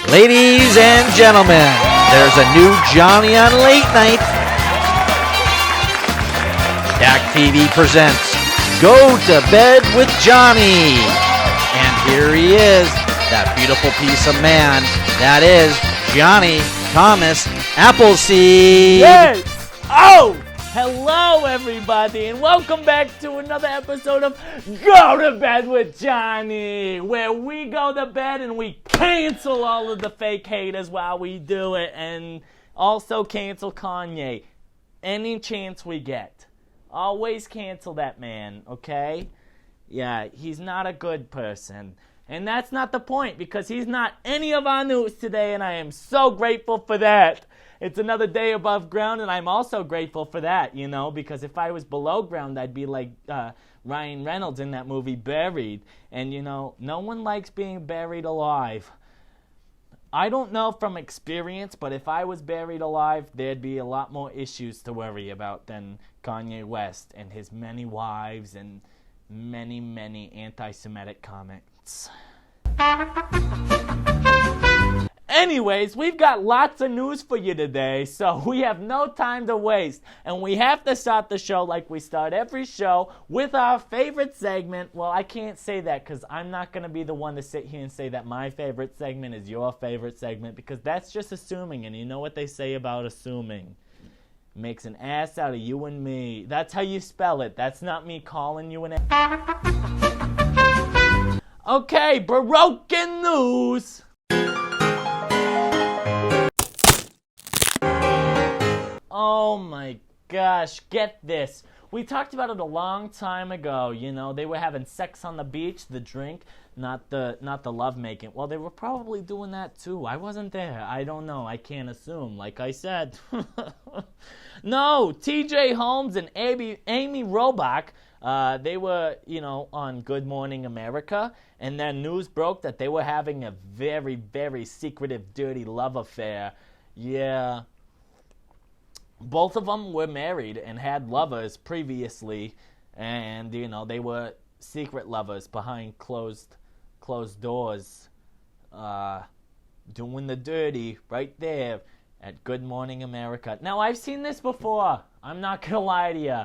Ladies and gentlemen, there's a new Jonny on late night. DAC TV presents Go to Bed with Jonny. And here he is, that beautiful piece of man. That is Jonny Thomas Appleseed. Yes! Oh! Hello, everybody, and welcome back to another episode of Go to Bed with Jonny, where we go to bed and we cancel all of the fake haters while we do it, and also cancel Kanye. Any chance we get. Always cancel that man, okay? Yeah, he's not a good person. And that's not the point, because he's not any of our news today, and I am so grateful for that. It's another day above ground, and I'm also grateful for that, you know, because if I was below ground, I'd be like Ryan Reynolds in that movie Buried. And, you know, no one likes being buried alive. I don't know from experience, but if I was buried alive, there'd be a lot more issues to worry about than Kanye West and his many wives and many, many anti-Semitic comments. Anyways, we've got lots of news for you today, so we have no time to waste. And we have to start the show like we start every show with our favorite segment. Well, I can't say that because I'm not going to be the one to sit here and say that my favorite segment is your favorite segment, because that's just assuming, and you know what they say about assuming. Makes an ass out of you and me. That's how you spell it. That's not me calling you an ass. Okay, broken news. Oh my gosh, get this. We talked about it a long time ago, you know, they were having sex on the beach, the drink, not the lovemaking. Well, they were probably doing that too. I wasn't there. I don't know. I can't assume, like I said. No, TJ Holmes and Amy Robach, they were, you know, on Good Morning America, and then news broke that they were having a very, very secretive, dirty love affair. Yeah. Both of them were married and had lovers previously, and, you know, they were secret lovers behind closed doors, doing the dirty right there at Good Morning America. Now, I've seen this before. I'm not going to lie to you.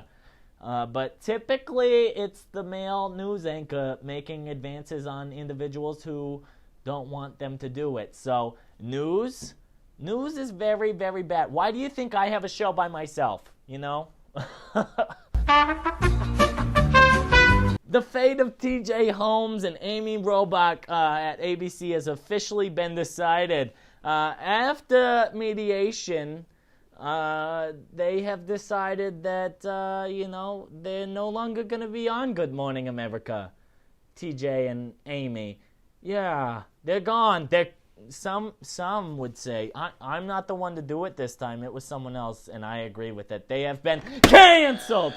But typically, it's the male news anchor making advances on individuals who don't want them to do it. So, News is very, very bad. Why do you think I have a show by myself, you know? The fate of TJ Holmes and Amy Robach at ABC has officially been decided. After mediation, they have decided that, you know, they're no longer going to be on Good Morning America, TJ and Amy. Yeah, they're gone. Some would say, I'm not the one to do it this time. It was someone else, and I agree with it. They have been canceled!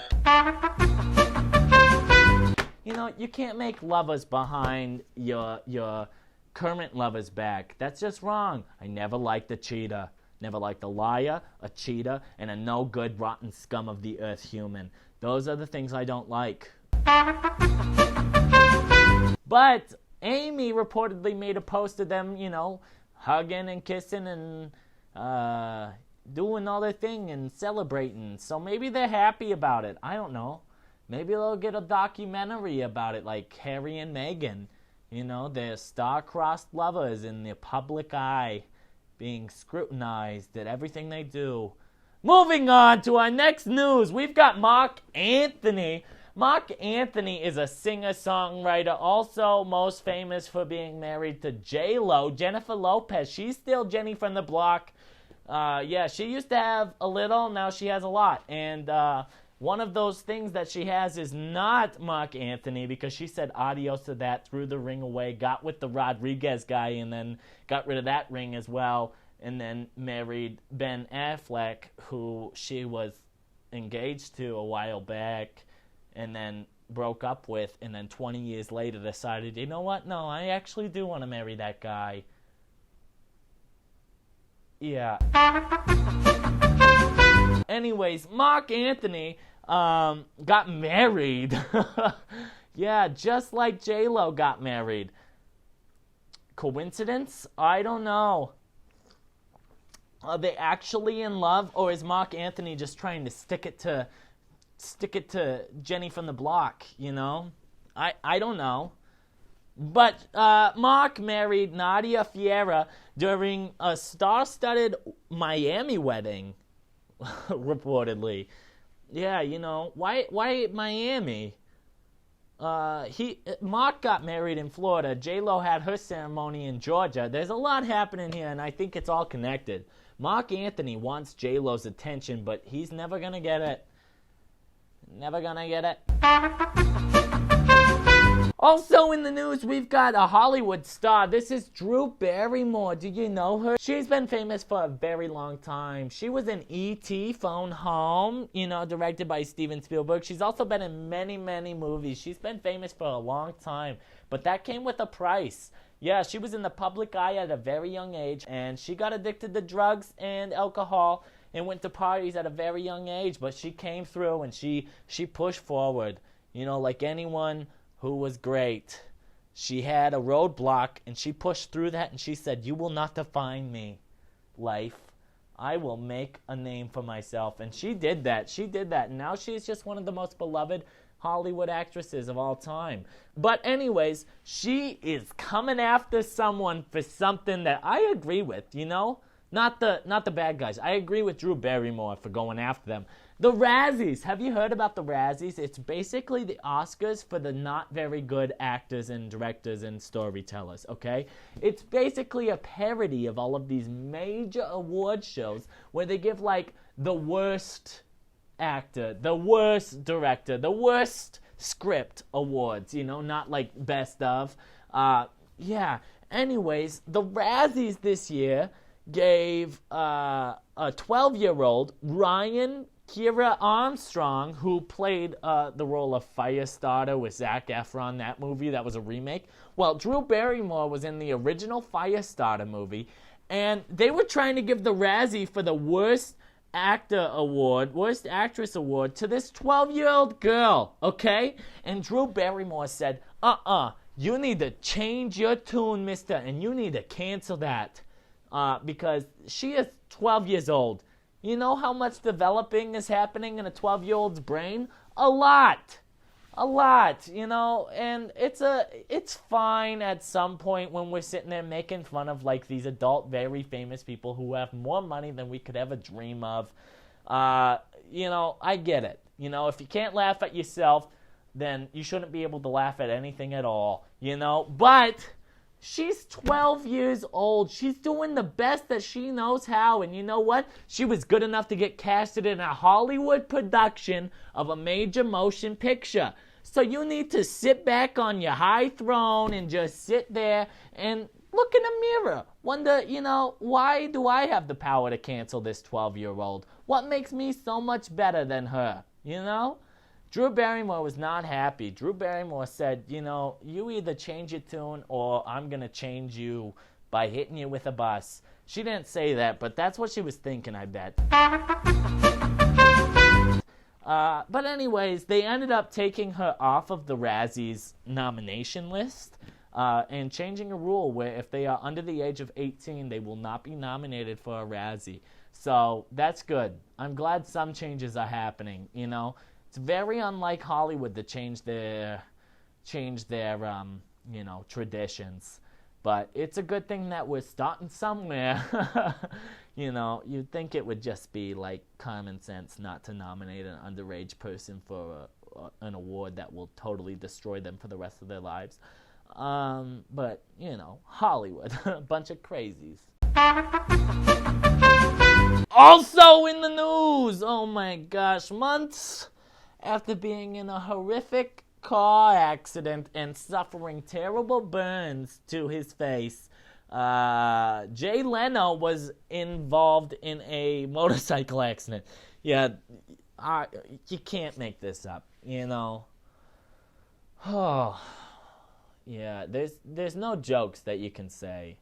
You know, you can't make lovers behind your current lover's back. That's just wrong. I never liked a cheater. Never liked a liar, a cheater, and a no-good, rotten scum of the earth human. Those are the things I don't like. But Amy reportedly made a post of them, you know, hugging and kissing and doing all their thing and celebrating. So maybe they're happy about it. I don't know. Maybe they'll get a documentary about it, like Harry and Meghan. You know, they're star-crossed lovers in the public eye, being scrutinized at everything they do. Moving on to our next news, we've got Marc Anthony. Marc Anthony is a singer-songwriter, also most famous for being married to J-Lo, Jennifer Lopez. She's still Jenny from the block. Yeah, she used to have a little, now she has a lot. And one of those things that she has is not Marc Anthony, because she said adios to that, threw the ring away, got with the Rodriguez guy, and then got rid of that ring as well, and then married Ben Affleck, who she was engaged to a while back, and then broke up with, and then 20 years later decided, you know what, no, I actually do want to marry that guy. Yeah. Anyways, Marc Anthony got married. Yeah, just like J-Lo got married. Coincidence? I don't know. Are they actually in love, or is Mark Anthony just trying to stick it to Jenny from the block, you know? I don't know. But Mark married Nadia Fiera during a star-studded Miami wedding, reportedly. Yeah, you know, why Miami? Mark got married in Florida. J-Lo had her ceremony in Georgia. There's a lot happening here, and I think it's all connected. Mark Anthony wants J-Lo's attention, but he's never gonna get it. Never gonna get it. Also in the news, we've got a Hollywood star. This is Drew Barrymore. Do you know her? She's been famous for a very long time. She was in E.T. Phone Home, you know, directed by Steven Spielberg. She's also been in many, many movies. She's been famous for a long time, but that came with a price. Yeah, she was in the public eye at a very young age, and she got addicted to drugs and alcohol and went to parties at a very young age, but she came through and she pushed forward, you know, like anyone who was great. She had a roadblock, and she pushed through that, and she said, "You will not define me, life. I will make a name for myself." And she did that. She did that, and now she's just one of the most beloved Hollywood actresses of all time. But anyways, she is coming after someone for something that I agree with, you know? Not the bad guys. I agree with Drew Barrymore for going after them. The RAZZIES. Have you heard about the RAZZIES? It's basically the Oscars for the not very good actors and directors and storytellers, okay? It's basically a parody of all of these major award shows where they give, like, the worst actor, the worst director, the worst script awards, you know, not like best of. Yeah. Anyways, the RAZZIES this year gave a 12-year-old, Ryan Kira Armstrong, who played the role of Firestarter with Zac Efron, that movie, that was a remake. Well, Drew Barrymore was in the original Firestarter movie, and they were trying to give the Razzie for the worst actor award, worst actress award, to this 12-year-old girl, okay? And Drew Barrymore said, you need to change your tune, mister, and you need to cancel that. Because she is 12 years old. You know how much developing is happening in a 12-year-old's brain? A lot, you know, and it's fine at some point when we're sitting there making fun of, like, these adult, very famous people who have more money than we could ever dream of. You know, I get it. You know, if you can't laugh at yourself, then you shouldn't be able to laugh at anything at all, you know, but she's 12 years old. She's doing the best that she knows how. And you know what? She was good enough to get casted in a Hollywood production of a major motion picture. So you need to sit back on your high throne and just sit there and look in the mirror. Wonder, you know, why do I have the power to cancel this 12-year-old? What makes me so much better than her? You know? Drew Barrymore was not happy. Drew Barrymore said, you know, you either change your tune or I'm going to change you by hitting you with a bus. She didn't say that, but that's what she was thinking, I bet. But anyways, they ended up taking her off of the Razzies nomination list and changing a rule where if they are under the age of 18, they will not be nominated for a Razzie. So that's good. I'm glad some changes are happening, you know. It's very unlike Hollywood to change their you know, traditions. But it's a good thing that we're starting somewhere. You know, you'd think it would just be like common sense not to nominate an underage person for an award that will totally destroy them for the rest of their lives. But, you know, Hollywood, a bunch of crazies. Also in the news, oh my gosh, months after being in a horrific car accident and suffering terrible burns to his face, Jay Leno was involved in a motorcycle accident. Yeah, you can't make this up, you know. Oh, yeah, there's no jokes that you can say.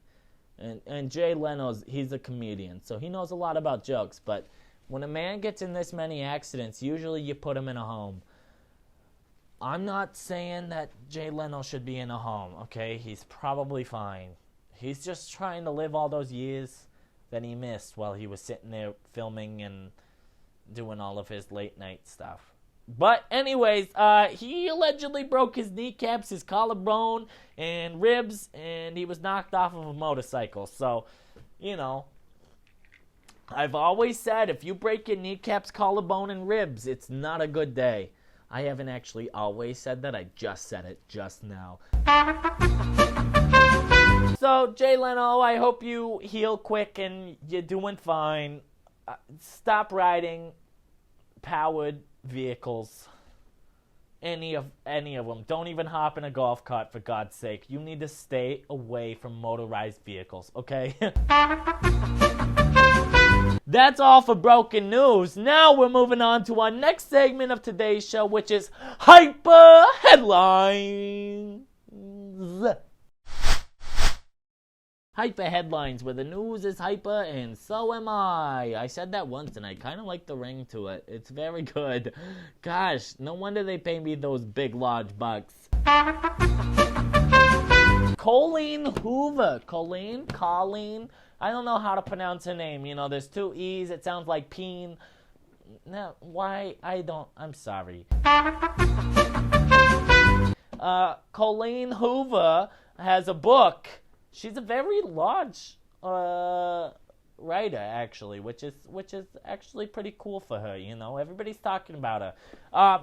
And Jay Leno's, he's a comedian, so he knows a lot about jokes, but when a man gets in this many accidents, usually you put him in a home. I'm not saying that Jay Leno should be in a home, okay? He's probably fine. He's just trying to live all those years that he missed while he was sitting there filming and doing all of his late night stuff. But anyways, he allegedly broke his kneecaps, his collarbone, and ribs, and he was knocked off of a motorcycle. So, you know, I've always said if you break your kneecaps, collarbone, and ribs, it's not a good day. I haven't actually always said that. I just said it just now. So, Jay Leno, I hope you heal quick and you're doing fine. Stop riding powered vehicles. Any of them. Don't even hop in a golf cart, for God's sake. You need to stay away from motorized vehicles, okay? That's all for broken news. Now we're moving on to our next segment of today's show, which is Hyper Headlines. Hyper Headlines, where the news is hyper and so am I. I said that once and I kind of like the ring to it. It's very good. Gosh, no wonder they pay me those big, large bucks. Colleen Hoover. Colleen. I don't know how to pronounce her name. You know, there's two E's. It sounds like peen. No, why? I'm sorry. Colleen Hoover has a book. She's a very large writer, actually, which is actually pretty cool for her. You know, everybody's talking about her.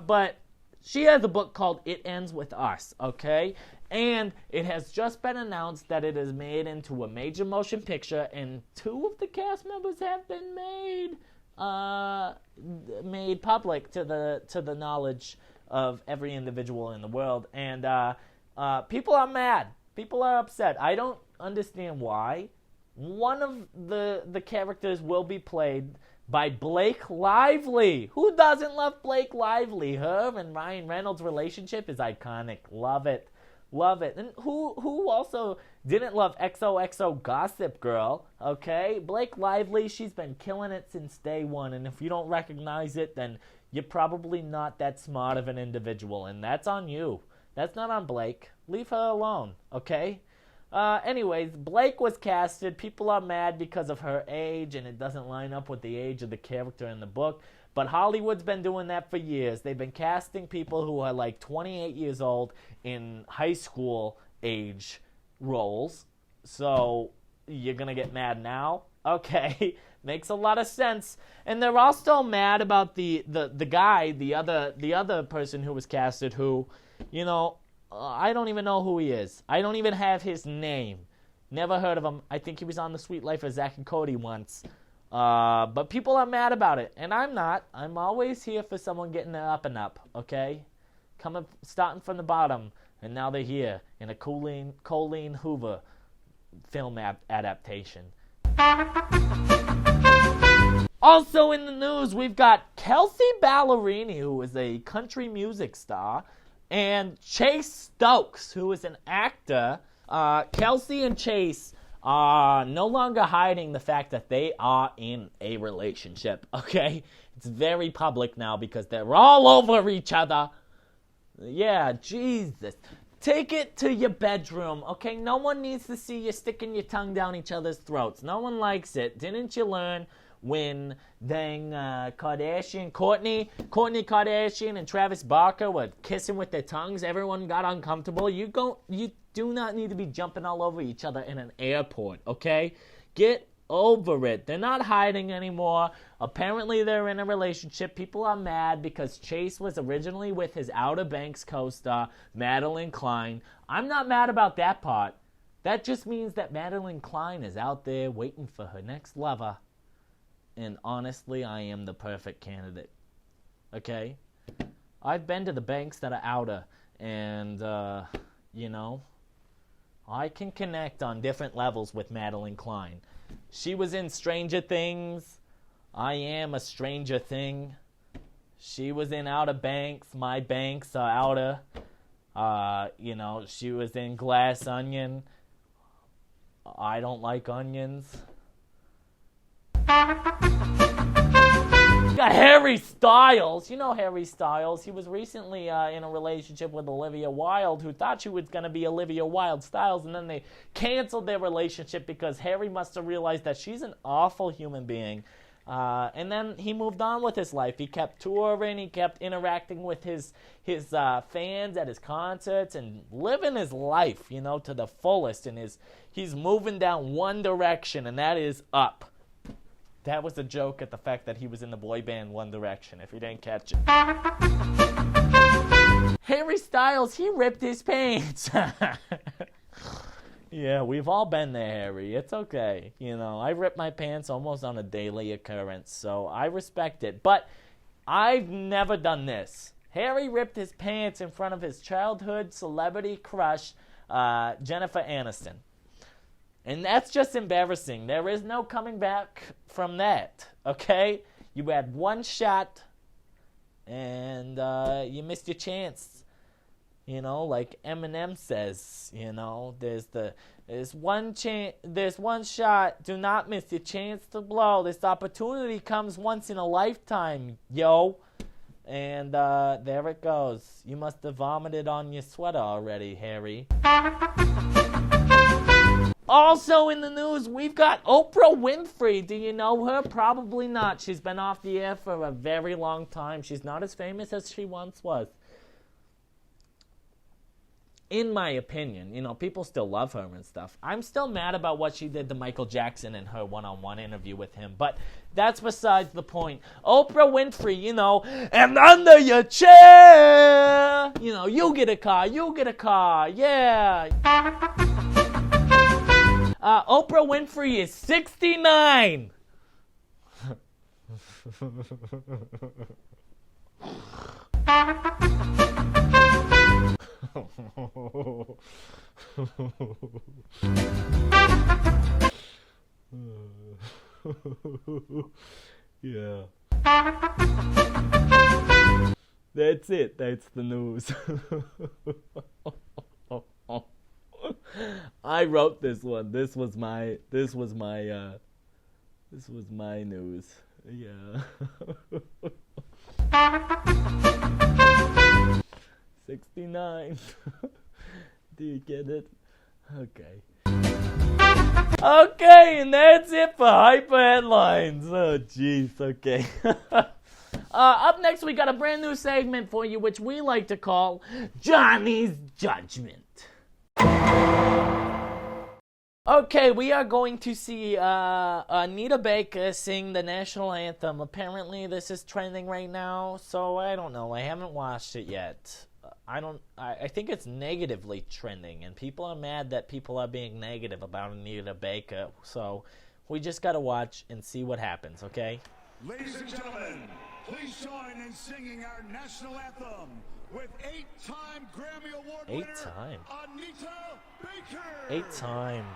But she has a book called It Ends With Us, okay? And it has just been announced that it is made into a major motion picture, and 2 of the cast members have been made public to the knowledge of every individual in the world. And people are mad. People are upset. I don't understand why. One of the characters will be played by Blake Lively. Who doesn't love Blake Lively? Her and Ryan Reynolds' relationship is iconic. Love it. And who also didn't love XOXO Gossip Girl, okay? Blake Lively, she's been killing it since day one, and if you don't recognize it, then you're probably not that smart of an individual, and that's on you. That's not on Blake. Leave her alone, okay? Anyways, Blake was casted. People are mad because of her age, and it doesn't line up with the age of the character in the book. But Hollywood's been doing that for years. They've been casting people who are like 28 years old in high school age roles. So you're going to get mad now? Okay. Makes a lot of sense. And they're all still mad about the guy, the other person who was casted who, you know, I don't even know who he is. I don't even have his name. Never heard of him. I think he was on The Sweet Life of Zack and Cody once. But people are mad about it, and I'm not. I'm always here for someone getting up and up, okay? Starting from the bottom, and now they're here in a Colleen Hoover film adaptation. Also in the news, we've got Kelsey Ballerini, who is a country music star, and Chase Stokes, who is an actor. Kelsey and Chase are no longer hiding the fact that they are in a relationship, okay? It's very public now because they're all over each other. Yeah, Jesus. Take it to your bedroom, okay? No one needs to see you sticking your tongue down each other's throats. No one likes it. Didn't you learn when Kourtney Kardashian and Travis Barker were kissing with their tongues? Everyone got uncomfortable. You do not need to be jumping all over each other in an airport, okay? Get over it. They're not hiding anymore. Apparently they're in a relationship. People are mad because Chase was originally with his Outer Banks co-star, Madeline Klein. I'm not mad about that part. That just means that Madeline Klein is out there waiting for her next lover. And honestly, I am the perfect candidate. Okay? I've been to the banks that are outer, and, you know, I can connect on different levels with Madeline Klein. She was in Stranger Things. I am a Stranger Thing. She was in Outer Banks. My banks are outer. You know, she was in Glass Onion. I don't like onions. Got Harry Styles. You know Harry Styles. He was recently in a relationship with Olivia Wilde, who thought she was going to be Olivia Wilde Styles, and then they canceled their relationship because Harry must have realized that she's an awful human being. And then he moved on with his life. He kept touring. He kept interacting with his fans at his concerts and living his life, you know, to the fullest. And he's moving down one direction, and that is up. That was a joke at the fact that he was in the boy band One Direction, if you didn't catch it. Harry Styles, he ripped his pants. Yeah, we've all been there, Harry. It's okay. You know, I rip my pants almost on a daily occurrence, so I respect it. But I've never done this. Harry ripped his pants in front of his childhood celebrity crush, Jennifer Aniston. And that's just embarrassing. There is no coming back from that, okay? You had one shot, and you missed your chance. You know, like Eminem says, you know, there's one shot. Do not miss your chance to blow. This opportunity comes once in a lifetime, yo. And there it goes. You must have vomited on your sweater already, Harry. Also in the news, we've got Oprah Winfrey. Do you know her? Probably not. She's been off the air for a very long time. She's not as famous as she once was. In my opinion, you know, people still love her and stuff. I'm still mad about what she did to Michael Jackson in her one-on-one interview with him, but that's besides the point. Oprah Winfrey, you know, and under your chair, you know, you get a car, yeah. Oprah Winfrey is 69. Yeah. That's it. That's the news. I wrote this one. This was my news. Yeah. 69. Do you get it? Okay. Okay, and that's it for Hyper Headlines. Oh, jeez. Okay. Up next, we got a brand new segment for you, which we like to call Johnny's Judgment. Okay, we are going to see Anita Baker sing the national anthem. Apparently, this is trending right now, so I don't know. I haven't watched it yet. I think it's negatively trending, and people are mad that people are being negative about Anita Baker, so we just gotta watch and see what happens, okay? Ladies and gentlemen, please join in singing our national anthem with 8-time Grammy Award winner, Anita Baker. 8-time.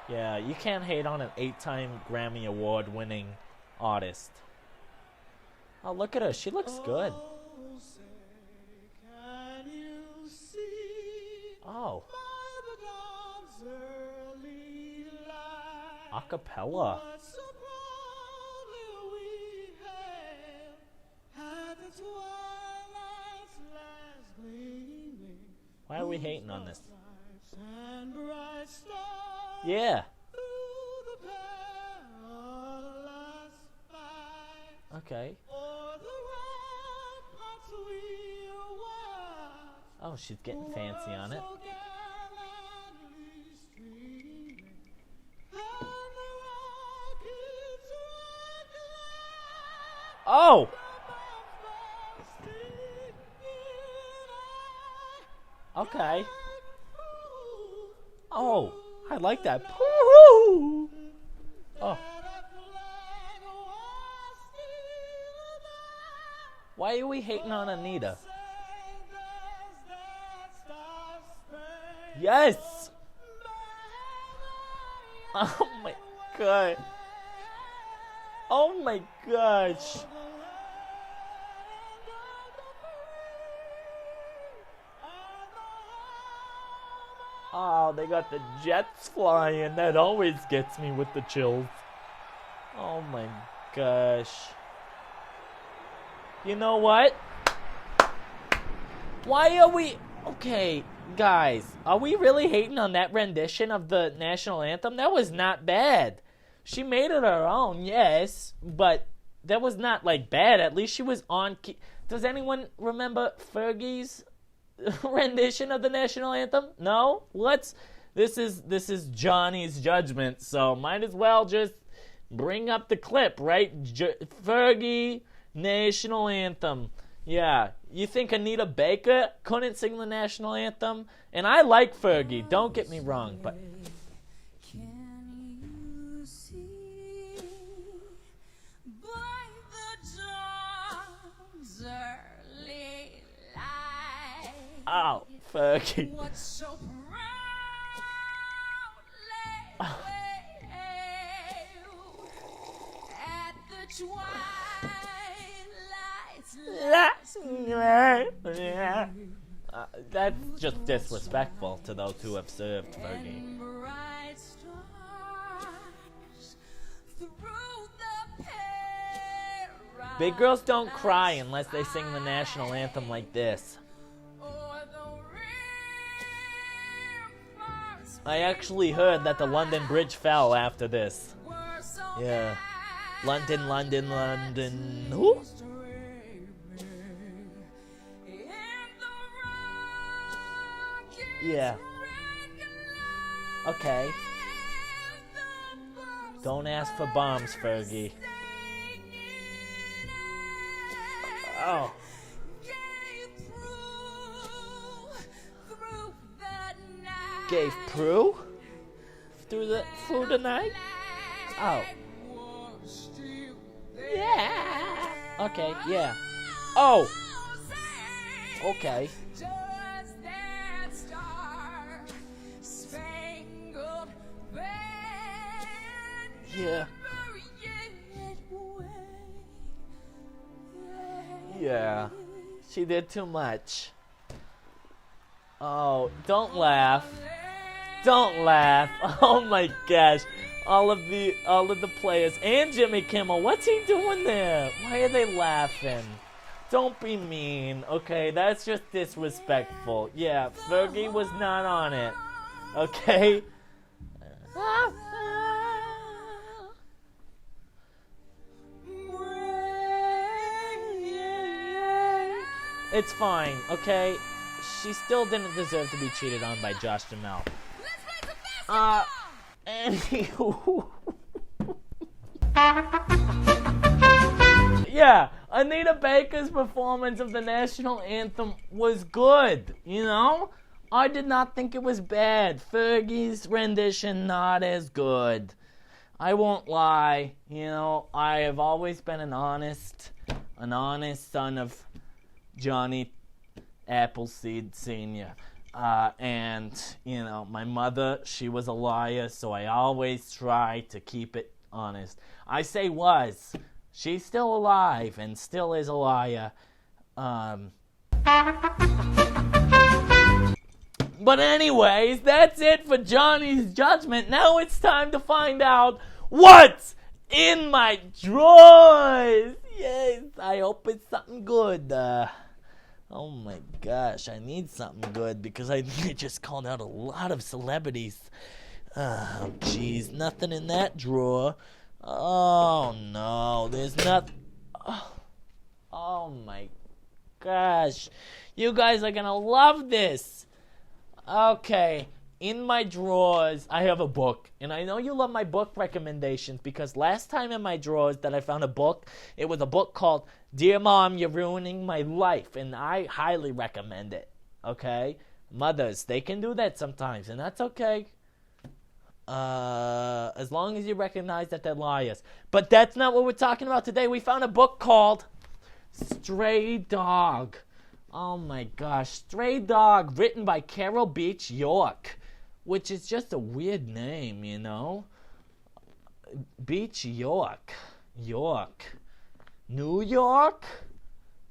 Yeah, you can't hate on an 8-time Grammy Award winning artist. Oh, look at her. She looks good. Oh. Acapella. Why are we hating on this? Yeah. Okay. Oh, she's getting fancy on it. Oh! Okay. Oh, I like that. Oh. Why are we hating on Anita? Yes! Oh my god. Oh my gosh. Oh, they got the jets flying. That always gets me with the chills. Oh my gosh. You know what? Why are we... Okay, guys, are we really hating on that rendition of the national anthem? That was not bad. She made it her own, yes, but that was not, like, bad. At least she was on key. Does anyone remember Fergie's rendition of the national anthem? No? This is Johnny's judgment, so might as well just bring up the clip, right? Fergie, national anthem. Yeah, you think Anita Baker couldn't sing the national anthem? And I like Fergie, don't get me wrong, but... Can you see by the dawn's early light? Oh, Fergie. What so proudly wailed at the twilight's last That's just disrespectful to those who have served Fergie. and bright stars through the Big girls don't cry unless they sing the national anthem like this. I actually heard that the London Bridge fell after this. Yeah. London, London, London. Who? Yeah. Okay. Don't ask for bombs, Fergie. Oh. Gave Prue? Through the night? Oh. Yeah. Okay, yeah. Oh. Okay. Yeah. Yeah. She did too much. Oh, don't laugh. Don't laugh. Oh my gosh. All of the players and Jimmy Kimmel. What's he doing there? Why are they laughing? Don't be mean, okay? That's just disrespectful. Yeah, Fergie was not on it. Okay? It's fine, okay? She still didn't deserve to be cheated on by Josh Duhamel. Anywho. Yeah, Anita Baker's performance of the national anthem was good, you know? I did not think it was bad. Fergie's rendition, not as good. I won't lie, you know, I have always been an honest son of Johnny Appleseed Sr. And, you know, my mother, she was a liar, so I always try to keep it honest. I say was. She's still alive and still is a liar. But anyways, that's it for Johnny's judgment. Now it's time to find out what's in my drawers. Yes, I hope it's something good. Oh my gosh, I need something good because I just called out a lot of celebrities. Oh jeez, nothing in that drawer. Oh no, there's not. Oh my gosh, you guys are gonna love this. Okay, in my drawers, I have a book. And I know you love my book recommendations because last time in my drawers that I found a book, it was a book called Dear Mom, You're Ruining My Life. And I highly recommend it, okay? Mothers, they can do that sometimes, and that's okay. As long as you recognize that they're liars. But that's not what we're talking about today. We found a book called Stray Dog. Oh my gosh, Stray Dog, written by Carol Beach York, which is just a weird name, you know? Beach York. New York?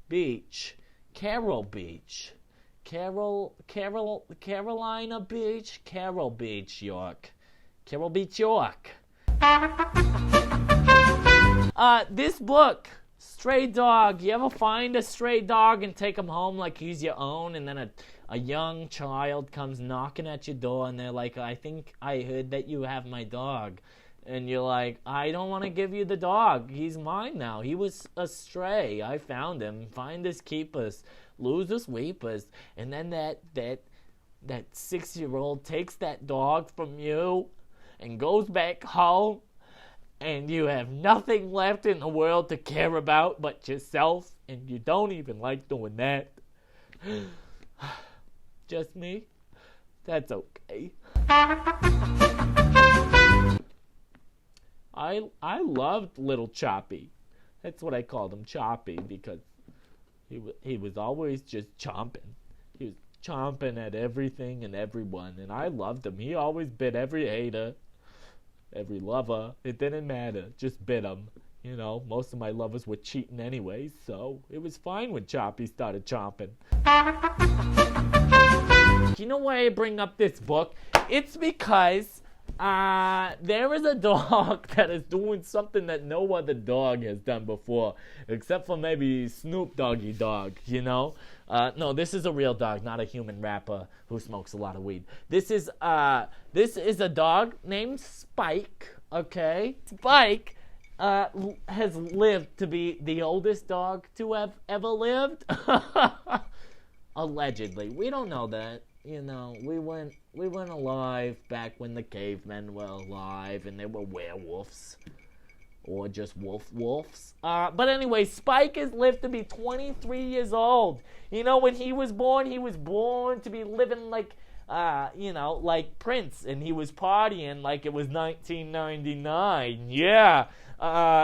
Beach. Carol Beach. Carolina Beach? Carol Beach York. Carol Beach York. This book Stray dog. You ever find a stray dog and take him home like he's your own, and then a young child comes knocking at your door and they're like, I think I heard that you have my dog. And you're like, I don't want to give you the dog. He's mine now. He was a stray. I found him. Finders keepers. Losers weepers. And then that 6-year-old takes that dog from you and goes back home. And you have nothing left in the world to care about but yourself. And you don't even like doing that. Just me? That's okay. I loved little Choppy. That's what I called him, Choppy, because he was always just chomping. He was chomping at everything and everyone, and I loved him. He always bit every hater, every lover. It didn't matter, just bit him. You know, most of my lovers were cheating anyways, so it was fine when Choppy started chomping. You know why I bring up this book? It's because there is a dog that is doing something that no other dog has done before, except for maybe Snoop Doggy Dogg, you know? No, this is a real dog, not a human rapper who smokes a lot of weed. This is a dog named Spike, okay? Spike has lived to be the oldest dog to have ever lived. Allegedly. We don't know that. You know, we weren't alive back when the cavemen were alive and they were werewolves. Or just wolves. But anyway, Spike has lived to be 23 years old. You know, when he was born to be living like, like Prince. And he was partying like it was 1999. Yeah.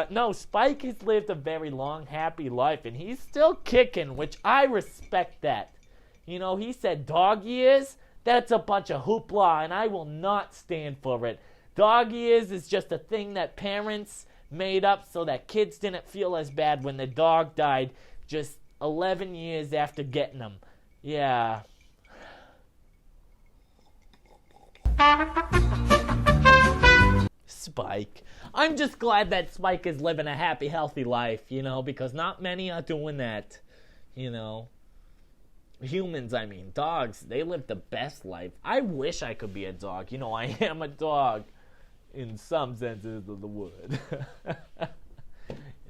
No, Spike has lived a very long, happy life. And he's still kicking, which I respect that. You know, he said dog years, that's a bunch of hoopla, and I will not stand for it. Dog years is just a thing that parents made up so that kids didn't feel as bad when the dog died just 11 years after getting them. Yeah. Spike. I'm just glad that Spike is living a happy, healthy life, you know, because not many are doing that, you know. Humans, I mean, dogs, they live the best life. I wish I could be a dog. You know, I am a dog in some senses of the word.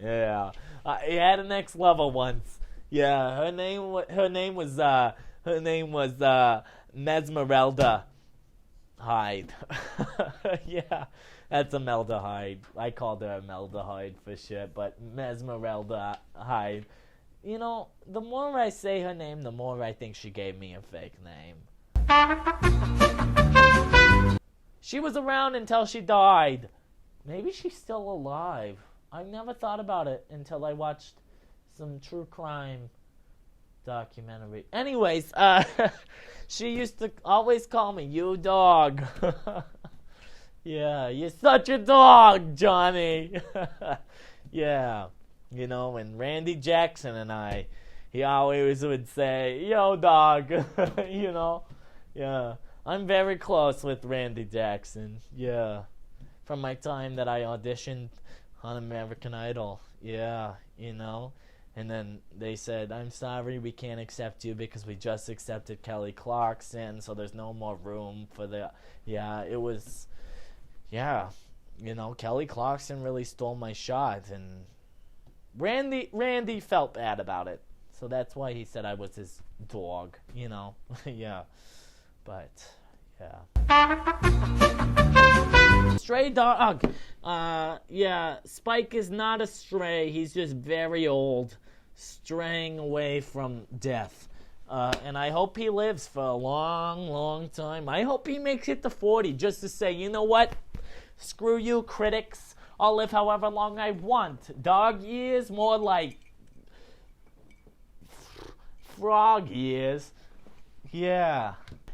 Yeah. I had an ex-lover once. Yeah, her name was Mesmerelda Hyde. Yeah, that's Imelda Hyde. I called her Imelda Hyde for shit, but Mesmerelda Hyde. You know, the more I say her name, the more I think she gave me a fake name. She was around until she died. Maybe she's still alive. I never thought about it until I watched some true crime documentary. Anyways, she used to always call me, you dog. Yeah, you're such a dog, Johnny. Yeah. You know, and Randy Jackson and he always would say, yo, dog, you know. Yeah, I'm very close with Randy Jackson, yeah. From my time that I auditioned on American Idol, yeah, you know. And then they said, I'm sorry, we can't accept you because we just accepted Kelly Clarkson, so there's no more room for the, yeah, it was, yeah. You know, Kelly Clarkson really stole my shot, and Randy felt bad about it, so that's why he said I was his dog, you know. Yeah, but yeah. Stray dog. Yeah, Spike is not a stray. He's just very old, straying away from death. And I hope he lives for a long, long time. I hope he makes it to 40 just to say, you know what? Screw you, critics. I'll live however long I want. Dog years, more like frog years. Yeah.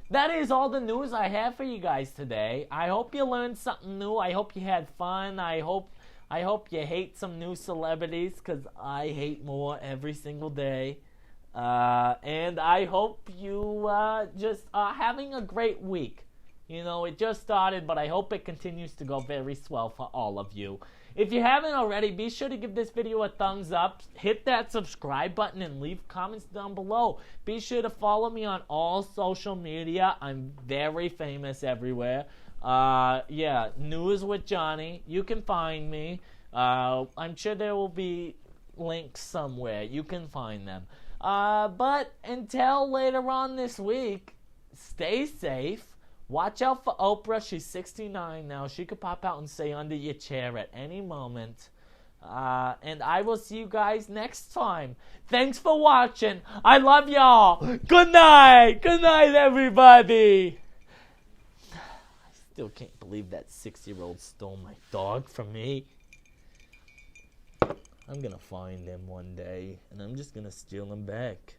That is all the news I have for you guys today. I hope you learned something new. I hope you had fun. I hope you hate some new celebrities, because I hate more every single day. And I hope you just are having a great week. You know, it just started, but I hope it continues to go very swell for all of you. If you haven't already, be sure to give this video a thumbs up, hit that subscribe button, and leave comments down below. Be sure to follow me on all social media. I'm very famous everywhere. Yeah, News with Jonny. You can find me. I'm sure there will be links somewhere. You can find them. But until later on this week, stay safe. Watch out for Oprah. She's 69 now. She could pop out and say under your chair at any moment. And I will see you guys next time. Thanks for watching. I love y'all. Good night. Good night, everybody. I still can't believe that 6-year-old stole my dog from me. I'm gonna find him one day, and I'm just gonna steal him back.